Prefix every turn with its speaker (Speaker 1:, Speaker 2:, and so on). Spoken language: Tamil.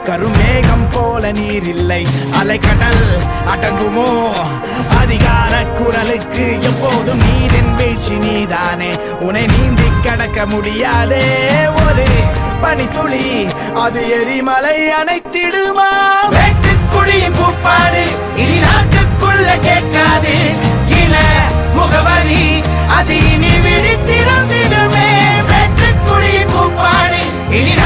Speaker 1: கருமேகம் போல நீர் இல்லை, அலைக்கடல் அடங்குமோ? அதிகார குரலுக்கு எப்போதும் நீரின் வீழ்ச்சி நீதானே. உன்னை நீந்தி கடக்க முடியாதே ஒரு பனித்துளி, அது எரிமலை அணைத்திடுமா? வெட்டுக்குடியின் கூப்பாடு இனி நாட்டுக்குள்ள கேட்காது, இன முகவரி அது இனி விழித்திறந்திடுமே. வெட்டுக்குடியின் கூப்பாடு இனி